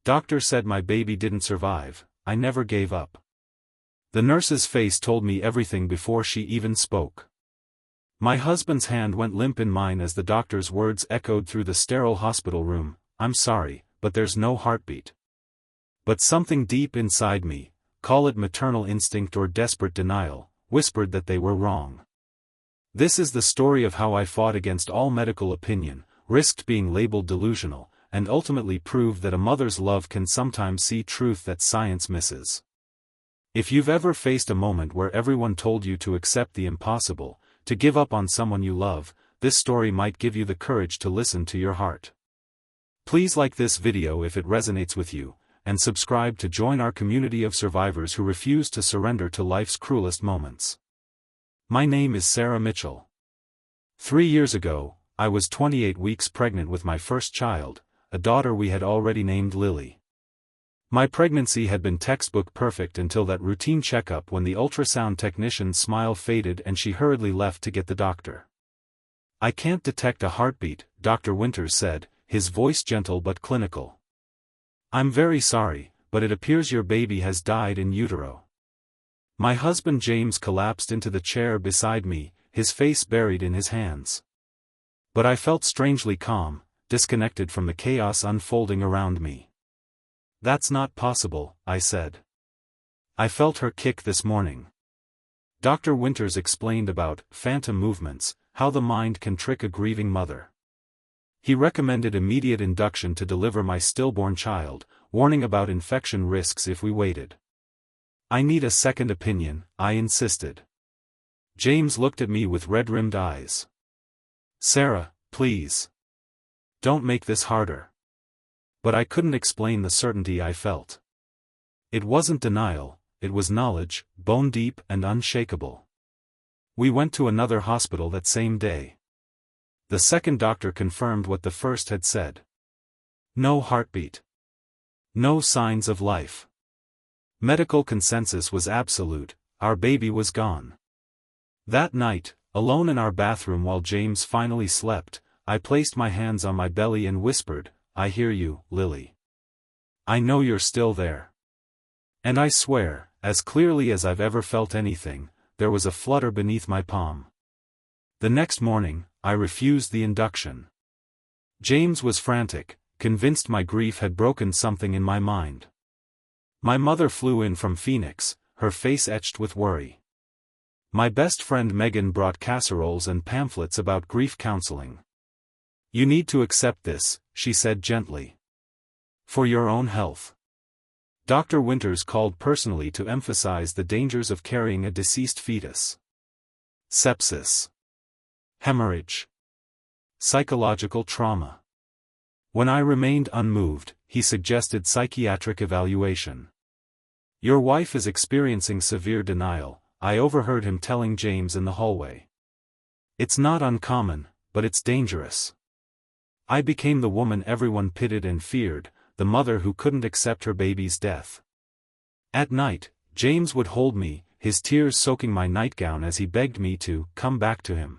Doctor said my baby didn't survive. I never gave up. The nurse's face told me everything before she even spoke. My husband's hand went limp in mine as the doctor's words echoed through the sterile hospital room. I'm sorry, but there's no heartbeat. But something deep inside me, call it maternal instinct or desperate denial, whispered that they were wrong. This is the story of how I fought against all medical opinion, risked being labeled delusional, and ultimately proved that a mother's love can sometimes see truth that science misses. If you've ever faced a moment where everyone told you to accept the impossible, to give up on someone you love, this story might give you the courage to listen to your heart. Please like this video if it resonates with you, and subscribe to join our community of survivors who refuse to surrender to life's cruelest moments. My name is Sarah Mitchell. 3 years ago, I was 28 weeks pregnant with my first child, a daughter we had already named Lily. My pregnancy had been textbook perfect until that routine checkup when the ultrasound technician's smile faded and she hurriedly left to get the doctor. I can't detect a heartbeat, Dr. Winters said, his voice gentle but clinical. I'm very sorry, but it appears your baby has died in utero. My husband James collapsed into the chair beside me, his face buried in his hands. But I felt strangely calm, disconnected from the chaos unfolding around me. That's not possible, I said. I felt her kick this morning. Dr. Winters explained about phantom movements, how the mind can trick a grieving mother. He recommended immediate induction to deliver my stillborn child, warning about infection risks if we waited. I need a second opinion, I insisted. James looked at me with red-rimmed eyes. Sarah, please. Don't make this harder. But I couldn't explain the certainty I felt. It wasn't denial, it was knowledge, bone-deep and unshakable. We went to another hospital that same day. The second doctor confirmed what the first had said. No heartbeat. No signs of life. Medical consensus was absolute, our baby was gone. That night, alone in our bathroom while James finally slept, I placed my hands on my belly and whispered, I hear you, Lily. I know you're still there. And I swear, as clearly as I've ever felt anything, there was a flutter beneath my palm. The next morning, I refused the induction. James was frantic, convinced my grief had broken something in my mind. My mother flew in from Phoenix, her face etched with worry. My best friend Megan brought casseroles and pamphlets about grief counseling. You need to accept this, she said gently. For your own health. Dr. Winters called personally to emphasize the dangers of carrying a deceased fetus. Sepsis. Hemorrhage. Psychological trauma. When I remained unmoved, he suggested psychiatric evaluation. Your wife is experiencing severe denial, I overheard him telling James in the hallway. It's not uncommon, but it's dangerous. I became the woman everyone pitied and feared, the mother who couldn't accept her baby's death. At night, James would hold me, his tears soaking my nightgown as he begged me to come back to him.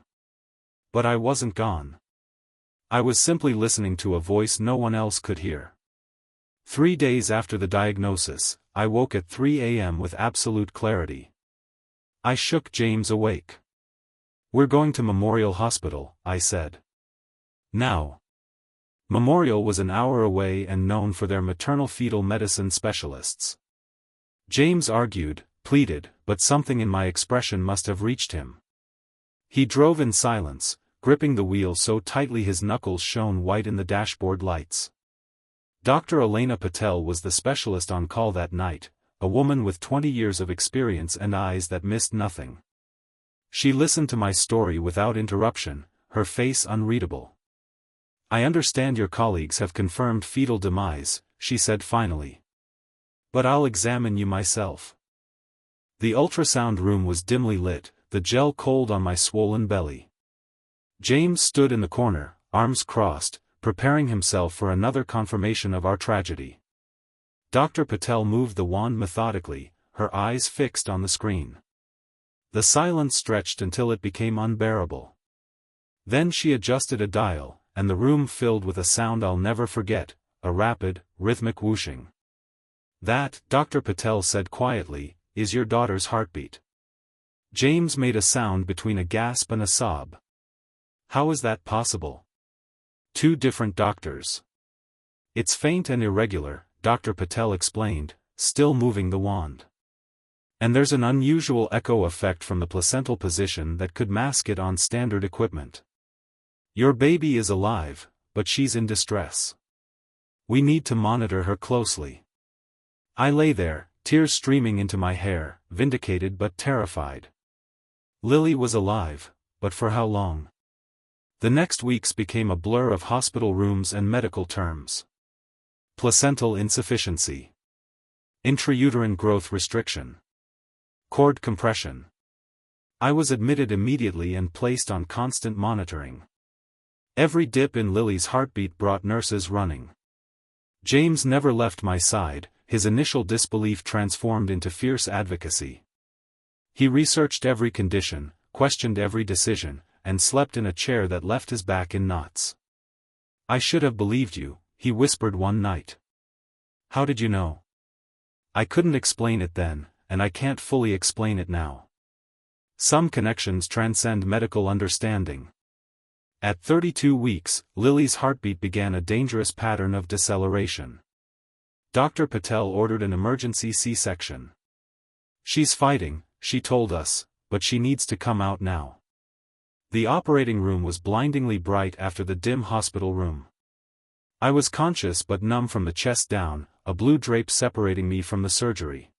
But I wasn't gone. I was simply listening to a voice no one else could hear. 3 days after the diagnosis, I woke at 3 a.m. with absolute clarity. I shook James awake. We're going to Memorial Hospital, I said. Now. Memorial was an hour away and known for their maternal-fetal medicine specialists. James argued, pleaded, but something in my expression must have reached him. He drove in silence, gripping the wheel so tightly his knuckles shone white in the dashboard lights. Dr. Elena Patel was the specialist on call that night, a woman with 20 years of experience and eyes that missed nothing. She listened to my story without interruption, her face unreadable. I understand your colleagues have confirmed fetal demise, she said finally. But I'll examine you myself. The ultrasound room was dimly lit, the gel cold on my swollen belly. James stood in the corner, arms crossed, preparing himself for another confirmation of our tragedy. Dr. Patel moved the wand methodically, her eyes fixed on the screen. The silence stretched until it became unbearable. Then she adjusted a dial, and the room filled with a sound I'll never forget, a rapid, rhythmic whooshing. "That," Dr. Patel said quietly, "is your daughter's heartbeat." James made a sound between a gasp and a sob. "How is that possible?" "Two different doctors." "It's faint and irregular," Dr. Patel explained, still moving the wand. "And there's an unusual echo effect from the placental position that could mask it on standard equipment. Your baby is alive, but she's in distress. We need to monitor her closely." I lay there, tears streaming into my hair, vindicated but terrified. Lily was alive, but for how long? The next weeks became a blur of hospital rooms and medical terms. Placental insufficiency. Intrauterine growth restriction. Cord compression. I was admitted immediately and placed on constant monitoring. Every dip in Lily's heartbeat brought nurses running. James never left my side, his initial disbelief transformed into fierce advocacy. He researched every condition, questioned every decision, and slept in a chair that left his back in knots. "I should have believed you," he whispered one night. "How did you know?" "I couldn't explain it then, and I can't fully explain it now. Some connections transcend medical understanding." At 32 weeks, Lily's heartbeat began a dangerous pattern of deceleration. Dr. Patel ordered an emergency C-section. "She's fighting," she told us, "but she needs to come out now." The operating room was blindingly bright after the dim hospital room. I was conscious but numb from the chest down, a blue drape separating me from the surgery.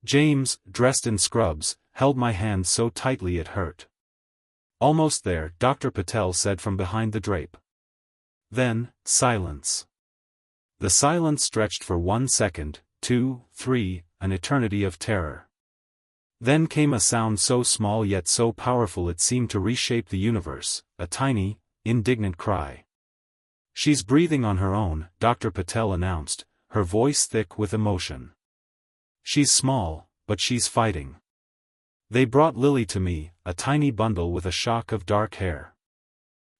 James, dressed in scrubs, held my hand so tightly it hurt. "Almost there," Dr. Patel said from behind the drape. Then, silence. The silence stretched for 1 second, 2, 3, an eternity of terror. Then came a sound so small yet so powerful it seemed to reshape the universe, a tiny, indignant cry. "She's breathing on her own," Dr. Patel announced, her voice thick with emotion. "She's small, but she's fighting." They brought Lily to me, a tiny bundle with a shock of dark hair.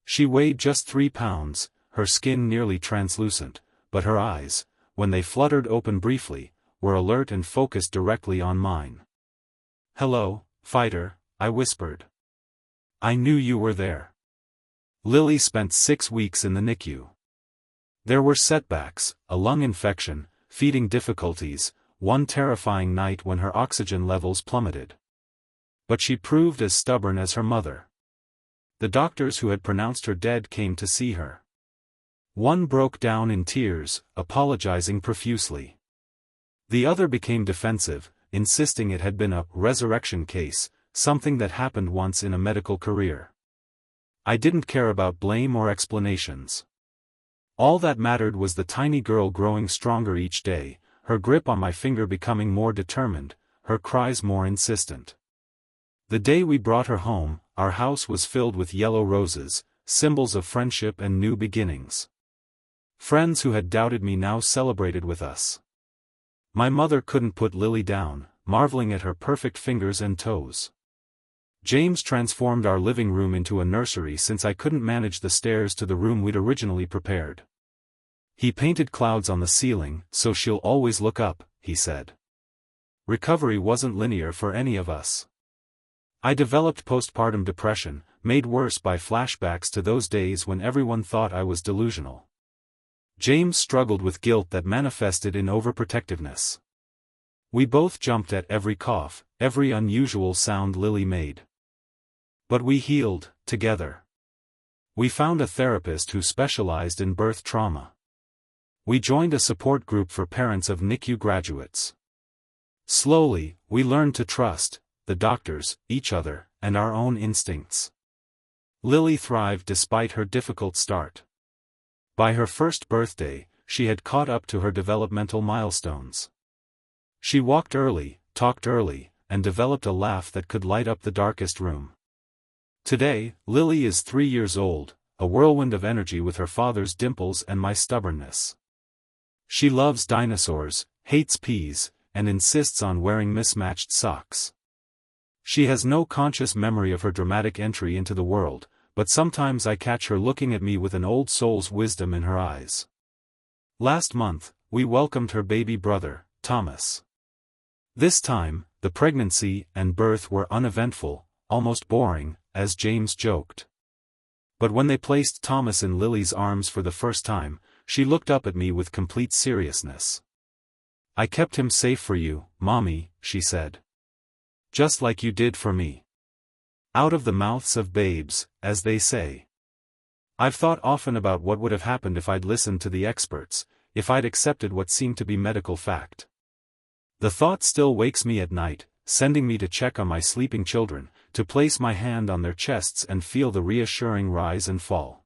She weighed just 3 pounds, her skin nearly translucent, but her eyes, when they fluttered open briefly, were alert and focused directly on mine. "Hello, fighter," I whispered. "I knew you were there." Lily spent 6 weeks in the NICU. There were setbacks, a lung infection, feeding difficulties, one terrifying night when her oxygen levels plummeted. But she proved as stubborn as her mother. The doctors who had pronounced her dead came to see her. One broke down in tears, apologizing profusely. The other became defensive, insisting it had been a resurrection case, something that happened once in a medical career. I didn't care about blame or explanations. All that mattered was the tiny girl growing stronger each day, her grip on my finger becoming more determined, her cries more insistent. The day we brought her home, our house was filled with yellow roses, symbols of friendship and new beginnings. Friends who had doubted me now celebrated with us. My mother couldn't put Lily down, marveling at her perfect fingers and toes. James transformed our living room into a nursery since I couldn't manage the stairs to the room we'd originally prepared. He painted clouds on the ceiling, "So she'll always look up," he said. Recovery wasn't linear for any of us. I developed postpartum depression, made worse by flashbacks to those days when everyone thought I was delusional. James struggled with guilt that manifested in overprotectiveness. We both jumped at every cough, every unusual sound Lily made. But we healed, together. We found a therapist who specialized in birth trauma. We joined a support group for parents of NICU graduates. Slowly, we learned to trust the doctors, each other, and our own instincts. Lily thrived despite her difficult start. By her first birthday, she had caught up to her developmental milestones. She walked early, talked early, and developed a laugh that could light up the darkest room. Today, Lily is 3 years old, a whirlwind of energy with her father's dimples and my stubbornness. She loves dinosaurs, hates peas, and insists on wearing mismatched socks. She has no conscious memory of her dramatic entry into the world, but sometimes I catch her looking at me with an old soul's wisdom in her eyes. Last month, we welcomed her baby brother, Thomas. This time, the pregnancy and birth were uneventful, almost boring, as James joked. But when they placed Thomas in Lily's arms for the first time, she looked up at me with complete seriousness. "I kept him safe for you, Mommy," she said. "Just like you did for me. Out of the mouths of babes, as they say." I've thought often about what would have happened if I'd listened to the experts, if I'd accepted what seemed to be medical fact. The thought still wakes me at night, sending me to check on my sleeping children, to place my hand on their chests and feel the reassuring rise and fall.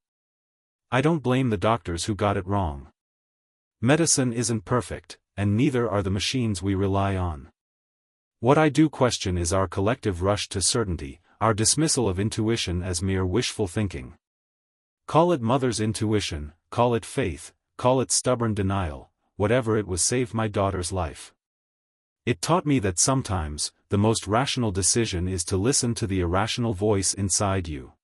I don't blame the doctors who got it wrong. Medicine isn't perfect, and neither are the machines we rely on. What I do question is our collective rush to certainty, our dismissal of intuition as mere wishful thinking. Call it mother's intuition, call it faith, call it stubborn denial, whatever it was saved my daughter's life. It taught me that sometimes, the most rational decision is to listen to the irrational voice inside you.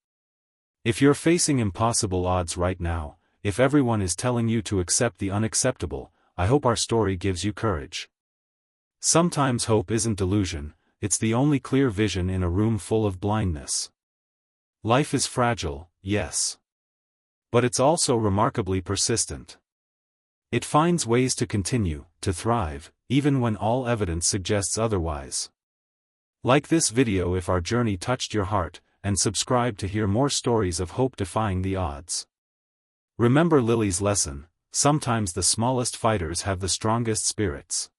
If you're facing impossible odds right now, if everyone is telling you to accept the unacceptable, I hope our story gives you courage. Sometimes hope isn't delusion, it's the only clear vision in a room full of blindness. Life is fragile, yes. But it's also remarkably persistent. It finds ways to continue, to thrive, even when all evidence suggests otherwise. Like this video if our journey touched your heart, and subscribe to hear more stories of hope defying the odds. Remember Lily's lesson, sometimes the smallest fighters have the strongest spirits.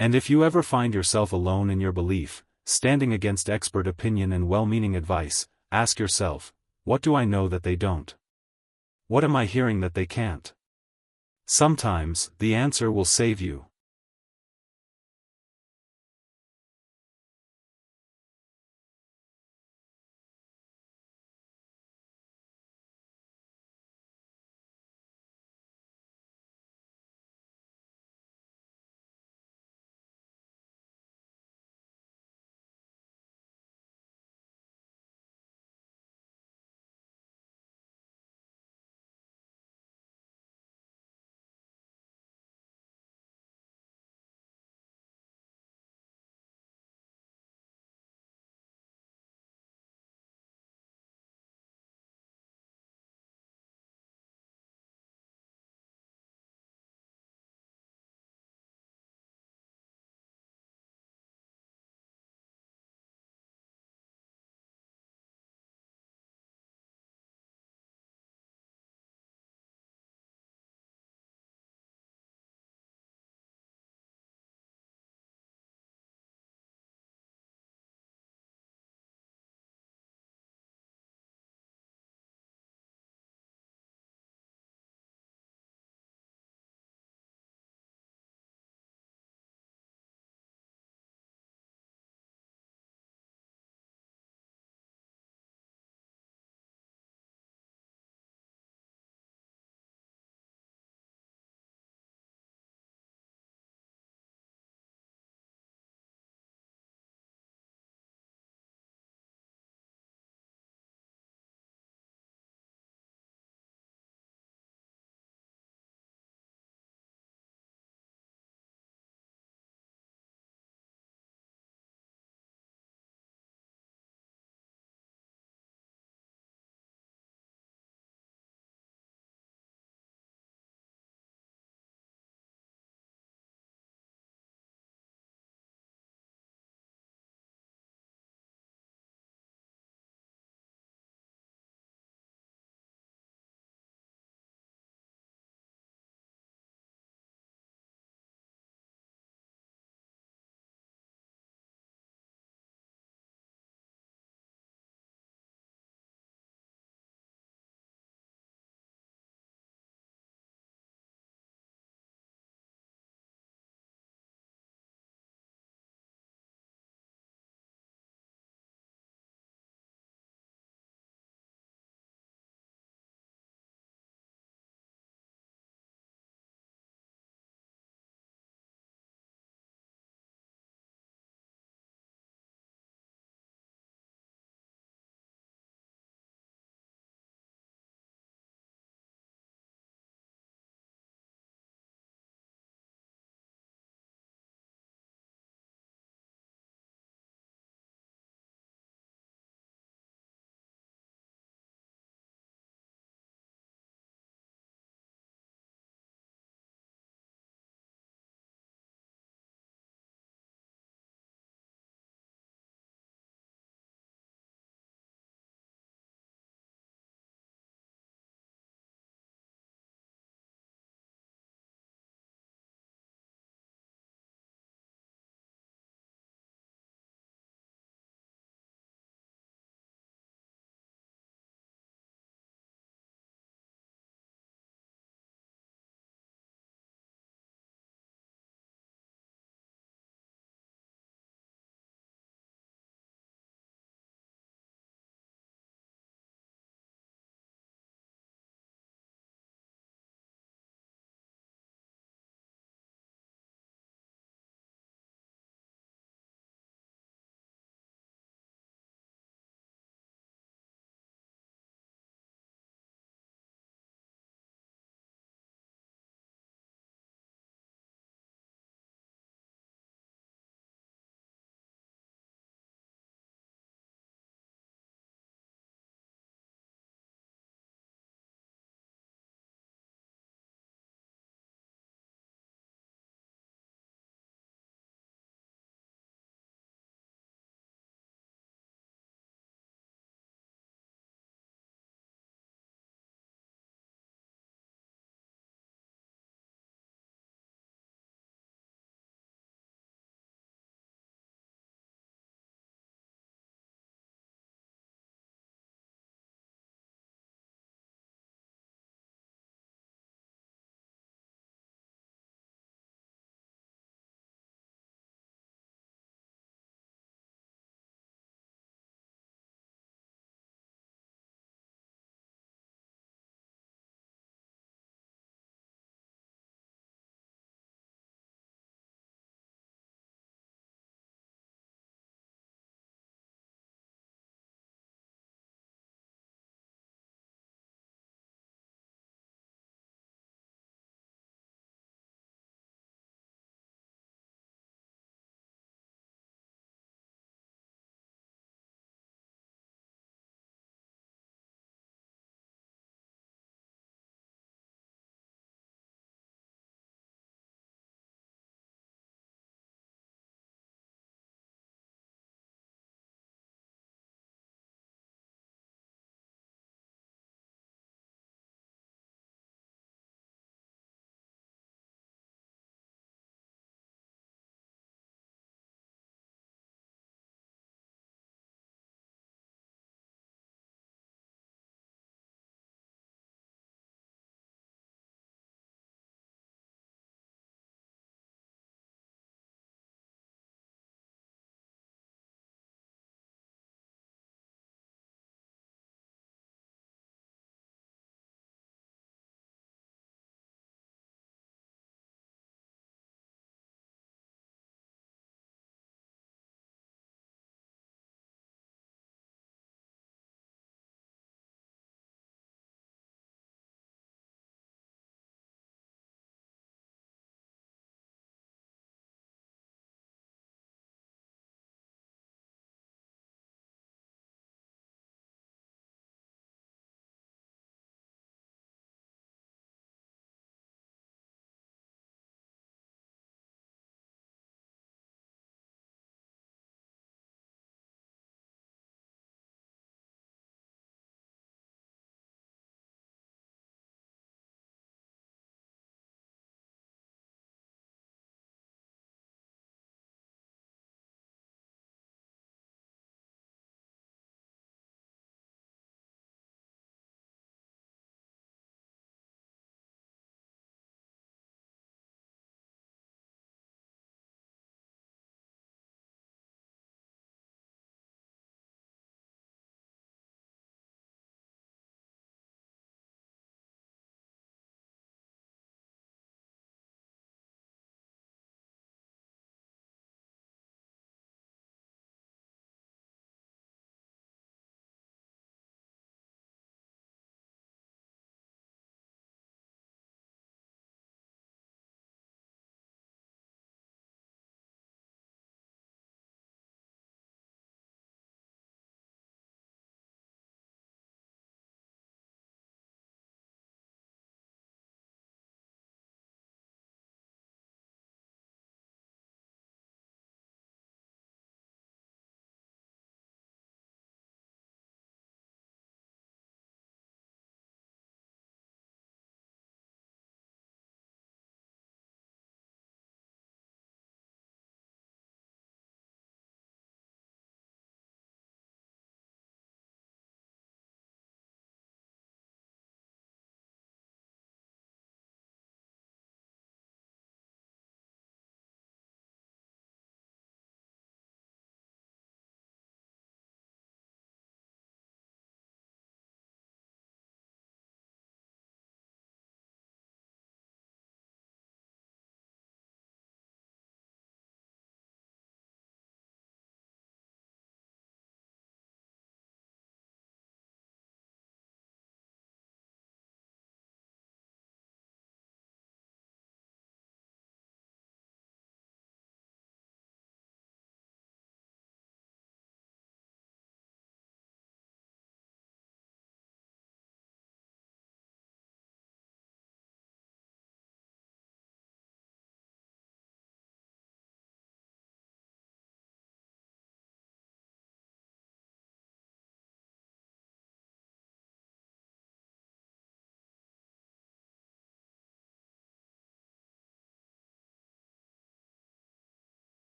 And if you ever find yourself alone in your belief, standing against expert opinion and well-meaning advice, ask yourself, what do I know that they don't? What am I hearing that they can't? Sometimes, the answer will save you.